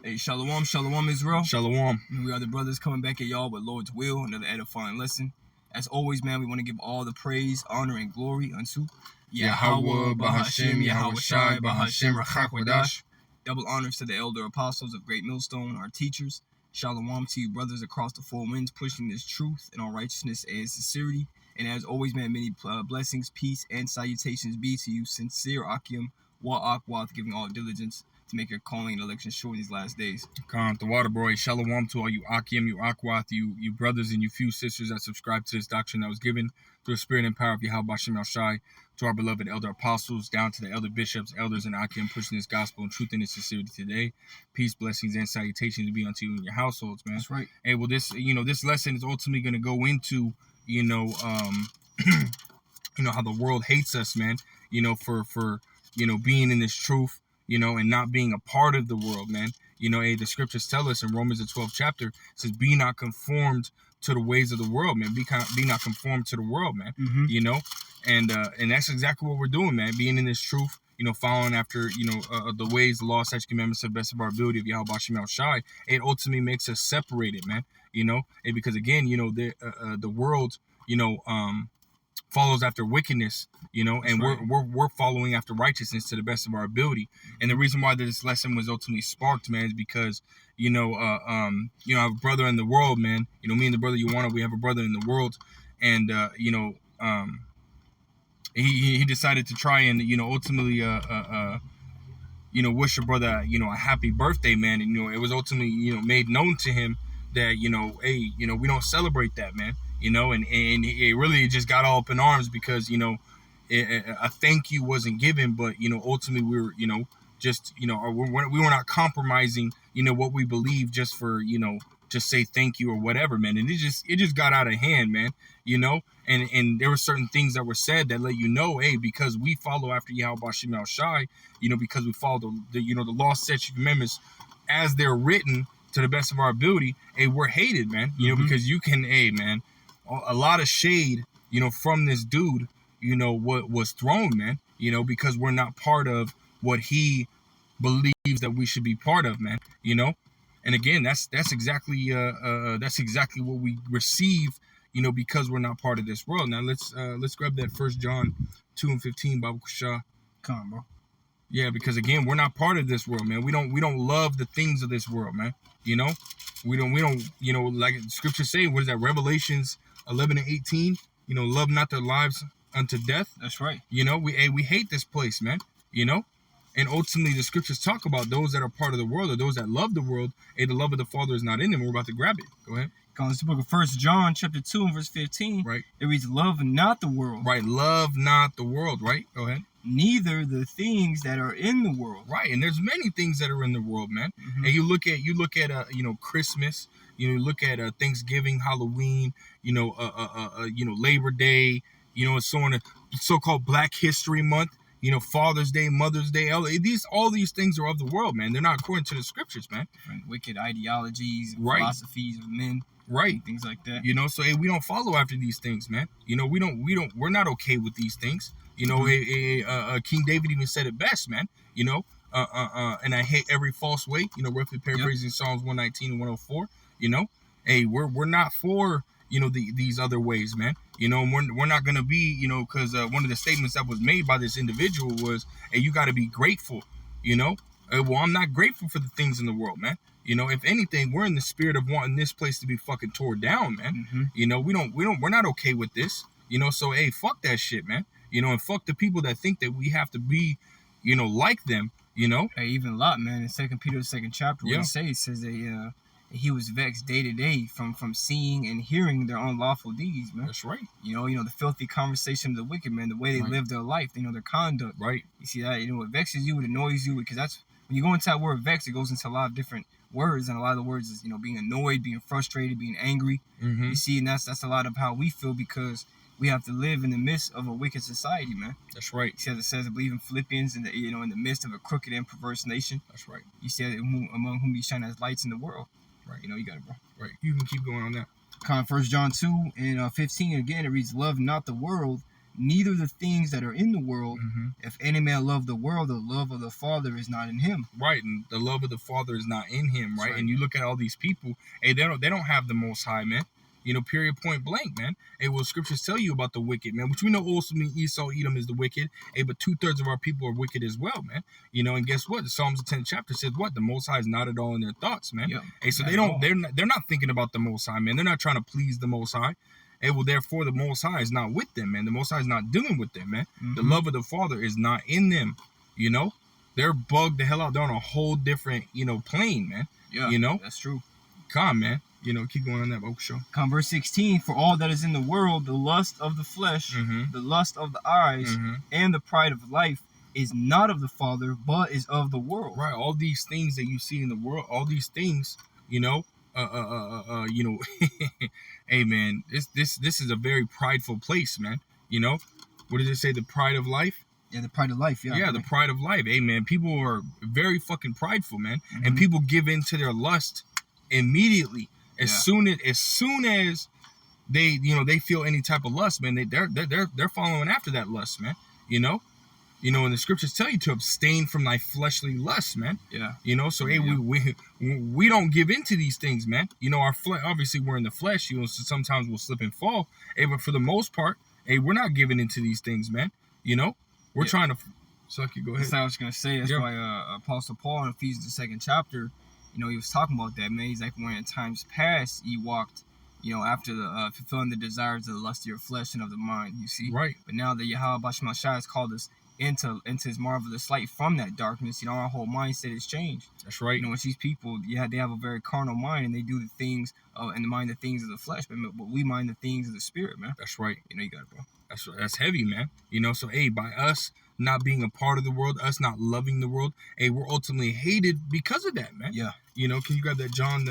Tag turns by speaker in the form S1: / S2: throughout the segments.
S1: Hey, shalom, shalom, Israel.
S2: Shalom.
S1: We are the brothers coming back at y'all with Lord's will, another edifying lesson. As always, man, we want to give all the praise, honor, and glory unto
S2: Yahweh, Bahashem, Yahweh Shai, Bahashem, Rachak Wadash.
S1: Double honors to the elder apostles of Great Millstone, our teachers. Shalom to you, brothers across the four winds, pushing this truth and all righteousness and sincerity. And as always, man, many blessings, peace, and salutations be to you, sincere Akim, Wa'ak, Wath, giving all diligence to make your calling and election sure in these last days.
S2: Khan, the water boy, shalom to all you Akim, you Akwath, you brothers and you few sisters that subscribe to this doctrine that was given through the spirit and power of Yahweh Bashem Shai, to our beloved elder apostles, down to the elder bishops, elders, and Akim pushing this gospel and truth and its sincerity today. Peace, blessings, and salutations be unto you and your households, man.
S1: That's right.
S2: Hey, well, this lesson is ultimately going to go into, how the world hates us, man, for being in this truth, and not being a part of the world, man. The scriptures tell us in Romans the 12th chapter, it says, be not conformed to the ways of the world, man. Be not conformed to the world, man. And that's exactly what we're doing, man. Being in this truth, following after, the ways, the law, statutes, commandments to the best of our ability of Yahweh Bashem Shai. It ultimately makes us separated, man. And because again, the world, follows after wickedness, and
S1: right.
S2: we're following after righteousness to the best of our ability. And the reason why this lesson was ultimately sparked, man, is because I have a brother in the world, man. Me and the brother Yuana, we have a brother in the world, and he decided to try and ultimately wish your brother a happy birthday, man. And it was ultimately made known to him that hey, we don't celebrate that, man. And it really just got all up in arms because a thank you wasn't given, but ultimately we were we were not compromising what we believe just for just say thank you or whatever, man. And it just got out of hand, man. And there were certain things that were said that let hey, because we follow after Yahweh Bashem Shai, because we follow the law, statutes, commandments as they're written to the best of our ability, hey, we're hated, man. Because you can, hey, man, a lot of shade, from this dude, what was thrown, man, because we're not part of what he believes that we should be part of, man, and again, that's exactly what we receive, because we're not part of this world. Now let's grab that 1 John 2:15, Babu Kusha.
S1: Come on, bro.
S2: Yeah, because again, we're not part of this world, man. We don't love the things of this world, man. We don't, like scripture say, what is that? Revelations 11:18. Love not their lives unto death.
S1: That's right.
S2: We hate this place, man. And ultimately the scriptures talk about those that are part of the world or those that love the world. Hey, the love of the Father is not in them. We're about to grab it. Go ahead.
S1: It's the book of 1 John chapter 2 and verse 15.
S2: Right.
S1: It reads, love not the world.
S2: Right. Love not the world. Right. Go ahead.
S1: Neither the things that are in the world.
S2: Right. And there's many things that are in the world, man. And you look at Christmas, you look at Thanksgiving, Halloween, Labor Day, so on, so-called Black History Month, Father's Day, Mother's Day, all these things are of the world, man. They're not according to the scriptures, man.
S1: Different wicked ideologies,
S2: right.
S1: Philosophies of men.
S2: Right.
S1: Things like that.
S2: So hey, we don't follow after these things, man. We're not okay with these things. King David even said it best, man. And I hate every false way, roughly paraphrasing Psalms 119 and 104. Hey, we're not for these other ways, man. We're not gonna be, because one of the statements that was made by this individual was, hey, you got to be grateful. Well, I'm not grateful for the things in the world, man. If anything, we're in the spirit of wanting this place to be fucking tore down, man. We're not okay with this. So hey, fuck that shit, man. And fuck the people that think that we have to be, like them.
S1: Hey, even Lot, man, in 2 Peter 2nd chapter, what it says that he was vexed day to day from seeing and hearing their unlawful deeds, man.
S2: That's right.
S1: The filthy conversation of the wicked, man, the way they live their life, their conduct.
S2: Right.
S1: You see that, it vexes you, it annoys you, because that's when you go into that word vex, it goes into a lot of different words, and a lot of the words is being annoyed, being frustrated, being angry. You see, and that's a lot of how we feel, because we have to live in the midst of a wicked society, man.
S2: That's right.
S1: You see, as it says, I believe in Philippians, in the midst of a crooked and perverse nation.
S2: That's right.
S1: You see, among whom you shine as lights in the world.
S2: Right.
S1: You got it, bro.
S2: Right. You can keep going on that.
S1: 1 John 2 and 15, again, it reads, love not the world, neither the things that are in the world.
S2: Mm-hmm.
S1: If any man love the world, the love of the Father is not in him.
S2: Right, and the love of the Father is not in him, right?
S1: Right.
S2: And you look at all these people, hey, they don't have the Most High, man. You know, period, point blank, man. Hey, well, scriptures tell you about the wicked, man, which we know also mean Esau, Edom is the wicked. Hey, but 2/3 of our people are wicked as well, man. You know, and guess what? The Psalms, the 10th chapter says what? The Most High is not at all in their thoughts, man.
S1: Yeah,
S2: hey, so
S1: not
S2: they're not thinking about the Most High, man. They're not trying to please the Most High. Hey, well, therefore, the Most High is not with them, man. The Most High is not dealing with them, man.
S1: Mm-hmm.
S2: The love of the Father is not in them, you know. They're bugged the hell out. They're on a whole different, you know, plane, man.
S1: Yeah,
S2: you know,
S1: that's true.
S2: Come on, man. You know, keep going on that vocal show.
S1: Verse 16, for all that is in the world, the lust of the flesh,
S2: Mm-hmm.
S1: the lust of the eyes,
S2: Mm-hmm.
S1: and the pride of life is not of the Father, but is of the world.
S2: Right. All these things that you see in the world, all these things, you know, you know, hey, man, this is a very prideful place, man. You know, what does it say? The pride of life?
S1: Yeah, the pride of life. Yeah,
S2: Yeah, the pride of life. Hey, man, people are very fucking prideful, man.
S1: Mm-hmm.
S2: And people give in to their lust immediately. As soon as they, you know, they feel any type of lust, man, they're following after that lust, man. You know, and the scriptures tell you to abstain from thy fleshly lusts, man.
S1: Yeah.
S2: You know, so hey, we don't give into these things, man. You know, our flesh, obviously we're in the flesh, you know, so sometimes we'll slip and fall. Hey, but for the most part, hey, we're not giving into these things, man. You know, we're trying to. Suck you. Go ahead.
S1: That's what I was gonna say. That's why Apostle Paul in Ephesians the 2nd chapter, you know, he was talking about that, man. He's like, when in times past ye walked, you know, after the fulfilling the desires of the lust of your flesh and of the mind. You see,
S2: right?
S1: But now that Yahweh Bashim Shai has called us into his marvelous light from that darkness, you know, our whole mindset has changed.
S2: That's right.
S1: You know, when these people, they have a very carnal mind and they do the things and mind the things of the flesh, but we mind the things of the spirit, man.
S2: That's right.
S1: You know, you got it, bro.
S2: That's heavy, man. You know, so hey, by us not being a part of the world, us not loving the world, hey, we're ultimately hated because of that, man.
S1: Yeah.
S2: You know, can you grab that John?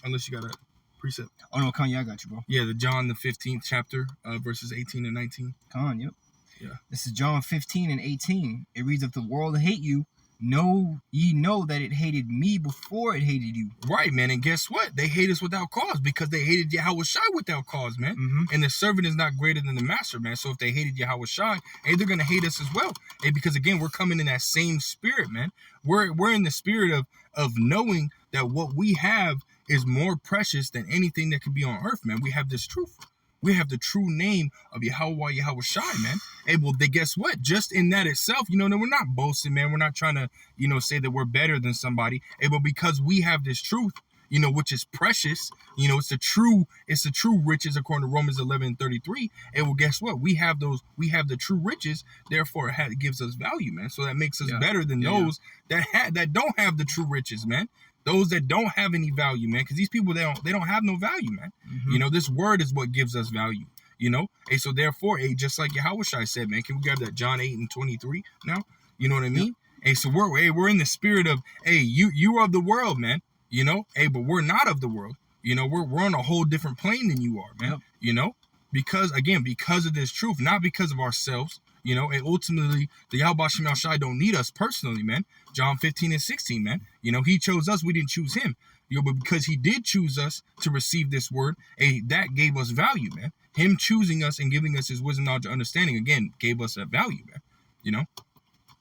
S2: Unless you got a precept.
S1: Oh no, Kanye, I got you, bro.
S2: Yeah, the John the 15th chapter, verses 18 and 19.
S1: Kanye, yep.
S2: Yeah.
S1: This is John 15 and 18. It reads, if the world hate you, know ye know that it hated me before it hated you.
S2: Right, man. And guess what? They hate us without cause because they hated Yahweh Shai without cause, man.
S1: Mm-hmm.
S2: And the servant is not greater than the master, man. So if they hated Yahweh Shai, hey, they're gonna hate us as well. Hey, because again, we're coming in that same spirit, man. We're in the spirit of knowing that what we have is more precious than anything that could be on earth, man. We have this truth. We have the true name of Yahweh Shai, man. Hey, well, guess what? Just in that itself, you know, we're not boasting, man. We're not trying to, you know, say that we're better than somebody. Hey, but because we have this truth, you know, which is precious, you know, it's the true riches according to Romans 11:33. Hey, well, guess what? We have the true riches. Therefore, it gives us value, man. So that makes us better than those that don't have the true riches, man. Those that don't have any value, man, because these people, they don't have no value, man.
S1: Mm-hmm.
S2: You know, this word is what gives us value, you know? Hey, so therefore, hey, just like Yahweh Shai said, man, can we grab that John 8 and 23 now? You know what I mean? Yep. Hey, so we're in the spirit of, hey, you are of the world, man, you know? Hey, but we're not of the world. You know, we're on a whole different plane than you are, man. Yep. You know? Because of this truth, not because of ourselves. You know, and ultimately, the Yahweh Shem Shai don't need us personally, man. John 15 and 16, man. You know, he chose us. We didn't choose him. You know, but because he did choose us to receive this word, that gave us value, man. Him choosing us and giving us his wisdom, knowledge, and understanding, again, gave us that value, man. You know?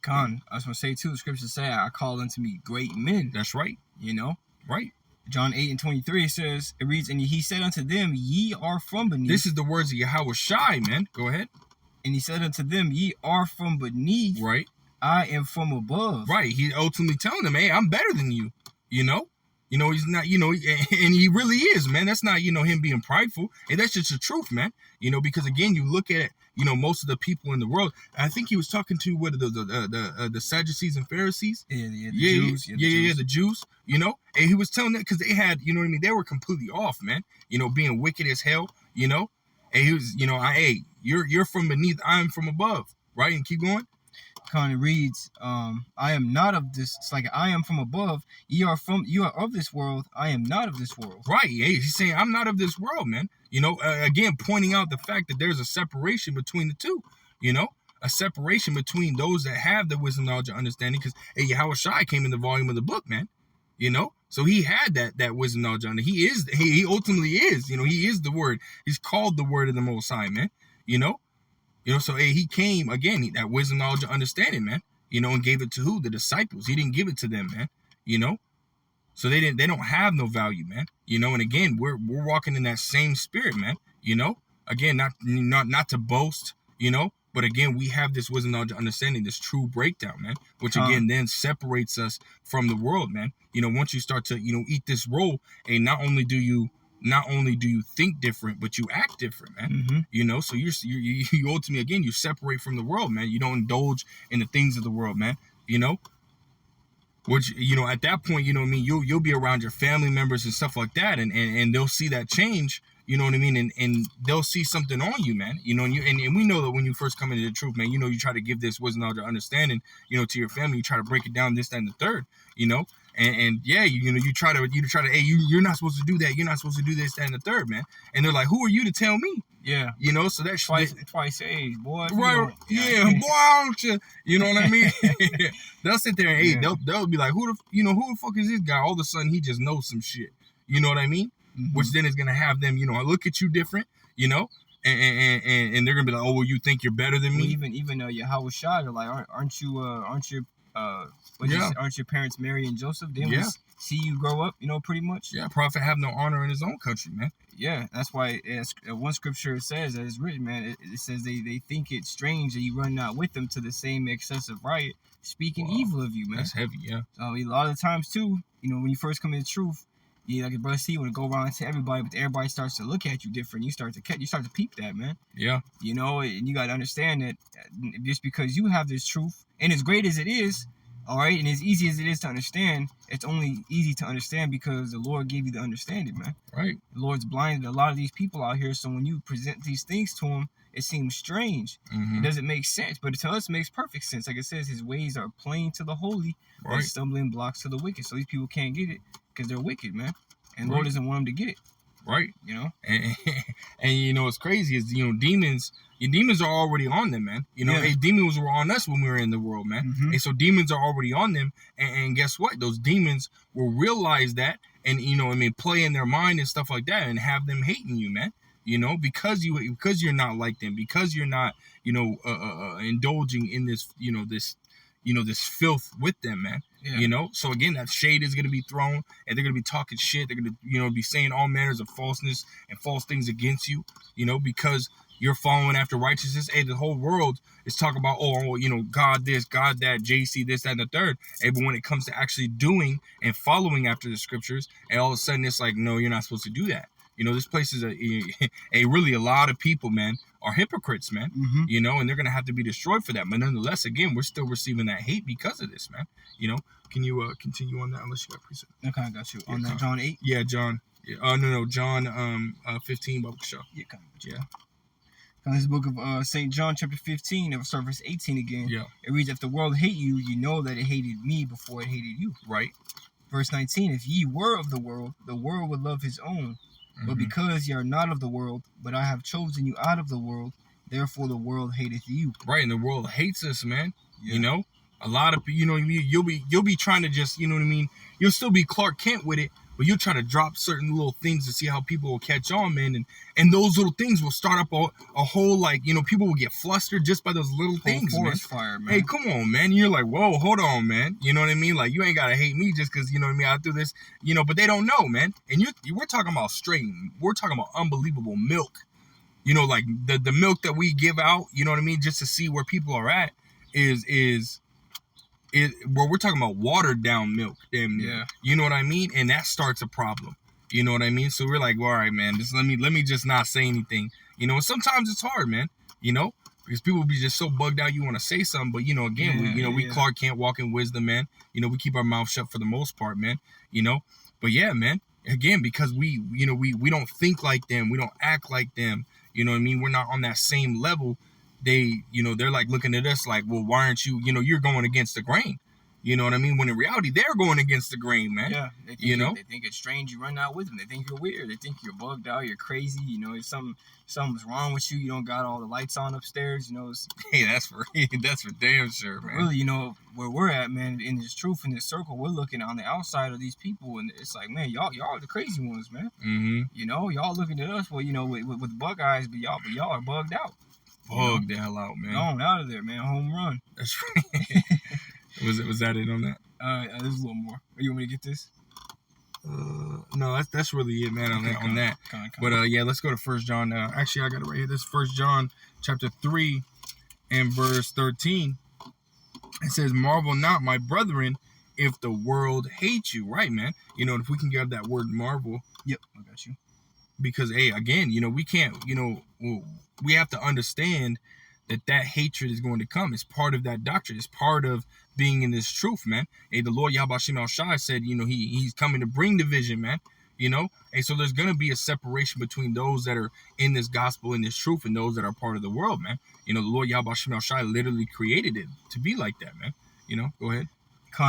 S1: Khan, I was going to say, too, the scriptures say, I call unto me great men.
S2: That's right.
S1: You know?
S2: Right.
S1: John 8 and 23, it reads, and he said unto them, ye are from beneath.
S2: This is the words of Yahweh Shai, man. Go ahead.
S1: And he said unto them, ye are from beneath.
S2: Right.
S1: I am from above.
S2: Right. He ultimately telling them, hey, I'm better than you. You know? You know, he's not, you know, and he really is, man. That's not, you know, him being prideful. Hey, that's just the truth, man. You know, because again, you look at, you know, most of the people in the world. I think he was talking to the Sadducees and Pharisees.
S1: The
S2: Jews. You know, and he was telling them because they had, you know what I mean. They were completely off, man. You know, being wicked as hell. You know, and he was, you know, you're from beneath, I am from above, right? And keep going.
S1: Kind of reads, I am not of this. It's like I am from above. You are of this world. I am not of this world.
S2: Right. Hey, he's saying I'm not of this world, man. You know, again, pointing out the fact that there's a separation between the two. You know, a separation between those that have the wisdom, knowledge, and understanding. Because Yahweh Shai came in the volume of the book, man. You know, so he had that wisdom, knowledge, and he ultimately is. You know, he is the word. He's called the word of the Most High, man. You know. You know, so hey, he came again, that wisdom, knowledge, and understanding, man. You know, and gave it to who? The disciples. He didn't give it to them, man. You know, so they don't have no value, man. You know, and again, we're walking in that same spirit, man. You know, again, not to boast, you know, but again, we have this wisdom, knowledge, understanding, this true breakdown, man, which again then separates us from the world, man. You know, once you start to, you know, eat this role, and not only do you think different, but you act different, man.
S1: Mm-hmm.
S2: You know, so you ultimately, again, you separate from the world, man. You don't indulge in the things of the world, man. You know, which, you know, at that point, you know what I mean, you'll be around your family members and stuff like that, and they'll see that change. You know what I mean? And they'll see something on you, man. You know, and we know that when you first come into the truth, man, you know, you try to give this wisdom, knowledge, understanding, you know, to your family. You try to break it down, this, that, and the third, you know. And yeah, you know, you try to, hey, you're not supposed to do that. You're not supposed to do this, that, and the third, man. And they're like, who are you to tell me?
S1: Yeah.
S2: You know, so that's
S1: twice age, boy.
S2: Right. Yeah, boy, don't you? You know what I mean? They'll sit there and, hey, they'll be like, who the fuck is this guy? All of a sudden, he just knows some shit. You know what I mean? Mm-hmm. Which then is going to have them, you know, look at you different, you know, and they're going to be like, oh, well, you think you're better than me?
S1: Even Yahweh Shai, like, aren't your parents Mary and Joseph? They see you grow up, you know, pretty much.
S2: Yeah, prophet have no honor in his own country, man.
S1: Yeah, that's why one scripture says, that it's written, man, it says they think it strange that you run not with them to the same excessive riot, speaking evil of you, man.
S2: That's heavy, yeah.
S1: So a lot of times, too, you know, when you first come into truth, you like your brother Steve want to go around to everybody, but everybody starts to look at you different. You start to peep that, man.
S2: Yeah.
S1: You know, and you got to understand that just because you have this truth, and as great as it is, all right, and as easy as it is to understand, it's only easy to understand because the Lord gave you the understanding, man.
S2: Right.
S1: The Lord's blinded a lot of these people out here, so when you present these things to them, it seems strange.
S2: Mm-hmm.
S1: It doesn't make sense, but to us, it makes perfect sense. Like it says, his ways are plain to the holy, but stumbling blocks to the wicked. So these people can't get it because they're wicked, man. And Lord doesn't want them to get it.
S2: Right.
S1: You know?
S2: And you know, what's crazy is, you know, demons are already on them, man. You know, hey, demons were on us when we were in the world, man.
S1: Mm-hmm.
S2: And so demons are already on them. And guess what? Those demons will realize that and, you know, I mean, play in their mind and stuff like that and have them hating you, man. You know, because you're not like them, because you're not, you know, indulging in this, this filth with them, man. Yeah. You know, so again, that shade is going to be thrown, and they're going to be talking shit. They're going to, you know, be saying all manners of falseness and false things against you, you know, because you're following after righteousness. Hey, the whole world is talking about, oh, you know, God this, God that, JC this, that, and the third. Hey, but when it comes to actually doing and following after the scriptures, and all of a sudden it's like, no, you're not supposed to do that. You know, this place is really a lot of people, man, are hypocrites, man.
S1: Mm-hmm.
S2: You know, and they're going to have to be destroyed for that. But nonetheless, again, we're still receiving that hate because of this, man. You know, can you continue on that unless you got precept?
S1: Okay, I got you. On that John 8?
S2: Yeah, John. Yeah, no, John 15, Bible show.
S1: Yeah, come on. Yeah. This book of St. John chapter 15, and start verse 18 again.
S2: Yeah.
S1: It reads, if the world hate you, you know that it hated me before it hated you.
S2: Right.
S1: Verse 19, if ye were of the world would love his own. But because ye are not of the world, but I have chosen you out of the world, therefore the world hateth you.
S2: Right, and the world hates us, man.
S1: Yeah.
S2: You know, a lot of, you know what I mean? You'll be trying to just, you know what I mean? You'll still be Clark Kent with it, but you'll try to drop certain little things to see how people will catch on, man. And those little things will start up a whole, like, you know, people will get flustered just by those little things, man.
S1: Fire, man.
S2: Hey, come on, man. You're like, whoa, hold on, man. You know what I mean? Like, you ain't got to hate me just because, you know what I mean, I do this, you know, but they don't know, man. And we're talking about we're talking about unbelievable milk. You know, like the milk that we give out, you know what I mean, just to see where people are at is where we're talking about watered down milk. Damn near.
S1: Yeah.
S2: You know what I mean? And that starts a problem. You know what I mean? So we're like, well, all right, man, just let me just not say anything. You know, and sometimes it's hard, man. You know, because people be just so bugged out you want to say something, but you know, again, we Clark can't walk in wisdom, man. You know, we keep our mouth shut for the most part, man. You know, but yeah, man. Again, because we don't think like them, we don't act like them. You know what I mean? We're not on that same level. They, you know, they're like looking at us like, well, why aren't you, you know, you're going against the grain. You know what I mean? When in reality, they're going against the grain, man.
S1: Yeah. They think it's strange you run out with them. They think you're weird. They think you're bugged out. You're crazy. You know, something's wrong with you. You don't got all the lights on upstairs. You know.
S2: Hey, that's for damn sure, man.
S1: Really, you know, where we're at, man, in this truth, in this circle, we're looking on the outside of these people, and it's like, man, y'all are the crazy ones, man.
S2: Mm-hmm.
S1: You know, y'all looking at us, well, you know, with bug eyes, but y'all are bugged out.
S2: Bug the hell out, man.
S1: Gone out of there, man. Home run.
S2: That's right. was that it on that?
S1: There's a little more. You want me to get this?
S2: No, that's really it, man. On that. But yeah, let's go to 1 John. Actually, I got it right here. This is 1 John chapter 3 and verse 13. It says, "Marvel not, my brethren, if the world hates you." Right, man. You know, if we can grab that word marvel.
S1: Yep, I got you.
S2: Because, hey, again, you know, we can't, you know, we have to understand that hatred is going to come. It's part of that doctrine. It's part of being in this truth, man. Hey, the Lord Yahweh Shem El Shai said, you know, he's coming to bring division, man. You know, and so there's going to be a separation between those that are in this gospel, in this truth, and those that are part of the world, man. You know, the Lord Yahweh Shem El Shai literally created it to be like that, man. You know, go ahead.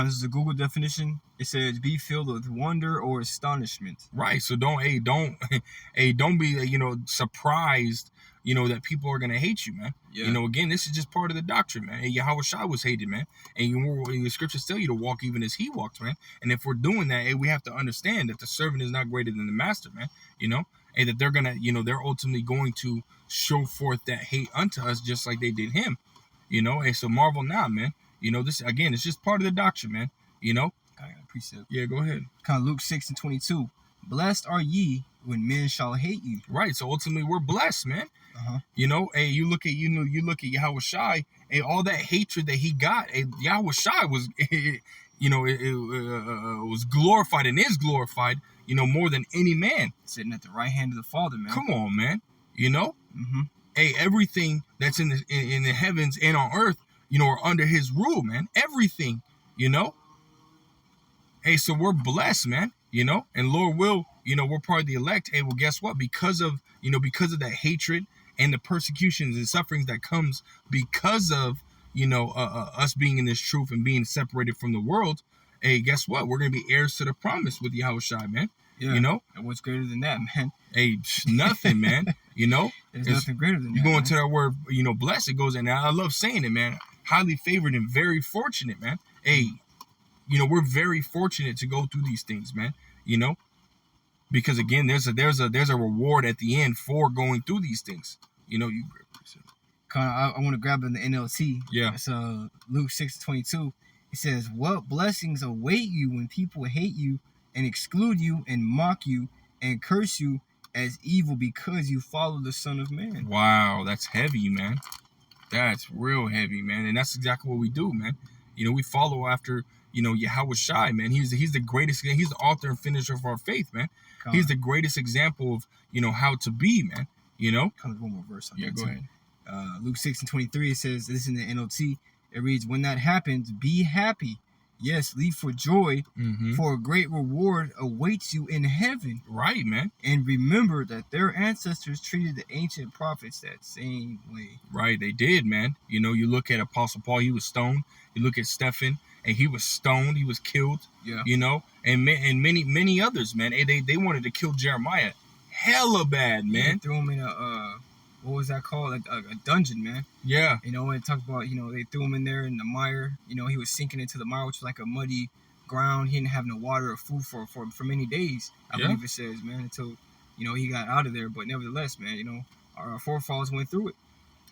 S1: This is a Google definition. It says, "Be filled with wonder or astonishment."
S2: Right. So don't be, you know, surprised, you know, that people are gonna hate you, man. Yeah. You know, again, this is just part of the doctrine, man. And Yahweh Shai was hated, man. And the scriptures tell you to walk even as he walked, man. And if we're doing that, we have to understand that the servant is not greater than the master, man. You know, and that they're gonna, you know, they're ultimately going to show forth that hate unto us just like they did him. You know, and so marvel not, man. You know, this again, it's just part of the doctrine, man. You know.
S1: I got a precept.
S2: Yeah, go ahead.
S1: Luke 6:22. "Blessed are ye when men shall hate you."
S2: Right. So ultimately, we're blessed, man. You know, hey, you look at Yahweh Shai, hey, all that hatred that he got, hey, Yahweh Shai was, you know, it was glorified and is glorified, you know, more than any man.
S1: Sitting at the right hand of the Father, man.
S2: Come on, man. You know, hey, everything that's in the heavens and on earth, you know, are under his rule, man. Everything, you know. Hey, so we're blessed, man. You know, and Lord will, you know, we're part of the elect. Hey, well, guess what? Because of that hatred and the persecutions and sufferings that comes because of, you know, us being in this truth and being separated from the world. Hey, guess what? We're gonna be heirs to the promise with Yahweh Shai, man. Yeah. You know,
S1: and what's greater than that, man?
S2: Hey, nothing, man. You know,
S1: there's nothing greater than that.
S2: You go into that word, you know, blessed. It goes in. I love saying it, man. Highly favored and very fortunate, man. Hey, you know, we're very fortunate to go through these things, man. You know, because again, there's a reward at the end for going through these things. You know,
S1: I want to grab in the NLT.
S2: Yeah.
S1: It's Luke 6:22. It says, "What blessings await you when people hate you and exclude you and mock you and curse you as evil because you follow the Son of Man."
S2: Wow, that's heavy, man. That's real heavy, man. And that's exactly what we do, man. You know, we follow after, you know, Yahweh Shai, man. He's the greatest. He's the author and finisher of our faith, man. He's the greatest example of, you know, how to be, man. You know.
S1: One more verse.
S2: Yeah, go ahead.
S1: Luke 6:23. It says, this is in the NLT. It reads, "When that happens, be happy. Yes, leap for joy, for a great reward awaits you in heaven."
S2: Right, man.
S1: "And remember that their ancestors treated the ancient prophets that same way."
S2: Right, they did, man. You know, you look at Apostle Paul, he was stoned. You look at Stephen, and he was stoned. He was killed.
S1: Yeah.
S2: You know, and many others, man. They wanted to kill Jeremiah, hella bad, man.
S1: They threw him in what was that called? Like a dungeon, man.
S2: Yeah.
S1: You know, and talked about, you know, they threw him in there in the mire. You know, he was sinking into the mire, which was like a muddy ground. He didn't have no water or food for many days, I believe it says, man, until, you know, he got out of there. But nevertheless, man, you know, our forefathers went through it.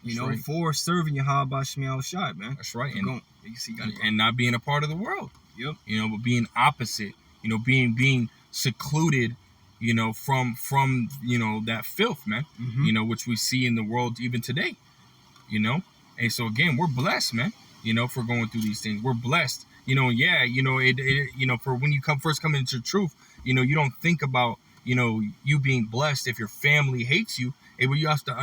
S1: You know, for serving Yahweh Shai, man.
S2: That's right.
S1: And
S2: not being a part of the world.
S1: Yep.
S2: You know, but being opposite. You know, being secluded, you know, from you know, that filth, man. You know, which we see in the world even today. You know, and so again, we're blessed, man. You know, for going through these things, we're blessed. You know, yeah. You know, it you know, for when you first come into truth, you know, you don't think about, you know, you being blessed if your family hates you. But you have to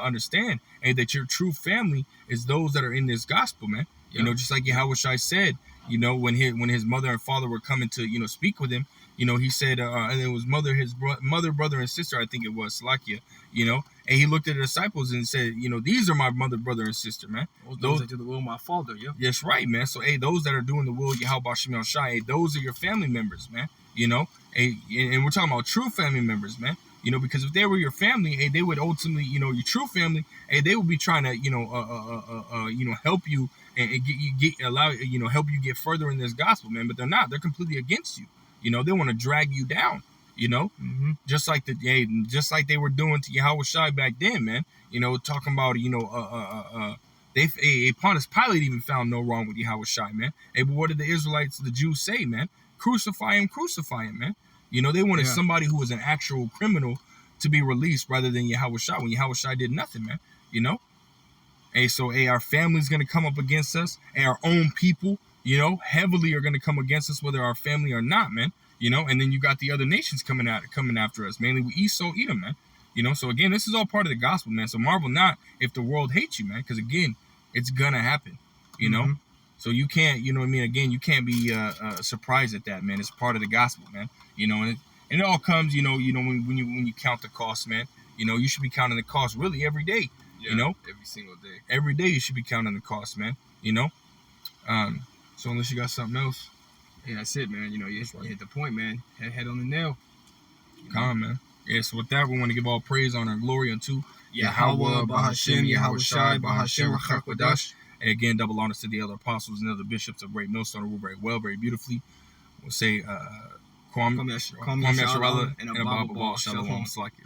S2: understand, that your true family is those that are in this gospel, man. You know, just like Yahweh Shai said, you know, when his mother and father were coming to, you know, speak with him, you know, he said, and it was his mother, brother, and sister, I think it was, Salakia, you know, and he looked at the disciples and said, you know, these are my mother, brother, and sister, man.
S1: Those that do the will of my Father, yeah.
S2: That's right, man. So, those that are doing the will of Yahweh Shem Shai, those are your family members, man. You know, and we're talking about true family members, man. You know, because if they were your family, they would ultimately, you know, your true family, they would be trying to, you know, help you and help you get further in this gospel, man. But they're not. They're completely against you. You know, they want to drag you down. You know, just like just like they were doing to Yahweh Shai back then, man. You know, talking about Pontius Pilate even found no wrong with Yahweh Shai, man. Hey, but what did the Israelites, the Jews, say, man? Crucify him, man. You know, they wanted somebody who was an actual criminal to be released rather than Yahweh Shai when Yahweh Shai did nothing, man. You know, hey, so our family's gonna come up against us, and our own people, you know, heavily are gonna come against us, whether our family or not, man. You know, and then you got the other nations coming after us, mainly with Esau, Edom, man. You know, so again, this is all part of the gospel, man. So marvel not if the world hates you, man, because again, it's gonna happen. You know, so you can't, you know what I mean. Again, you can't be surprised at that, man. It's part of the gospel, man. You know, and it all comes, you know, when you count the cost, man. You know, you should be counting the cost really every day.
S1: Yeah,
S2: you know,
S1: every single day.
S2: Every day you should be counting the cost, man. You know, so unless you got something else.
S1: Yeah, that's it, man. You know, you hit the point, man. Head on the nail.
S2: Come on, man. Yeah, so with that, we want to give all praise, honor, and glory unto
S1: Yahweh, Bahashem, Yahweh Shai, Bahashem, Rachakwadash.
S2: And again, double honors to the other apostles and other bishops of Great Millstone who rule very well, very beautifully. We'll say, Kwame Yasharallah and Abba Ball. Shalom. Slaki.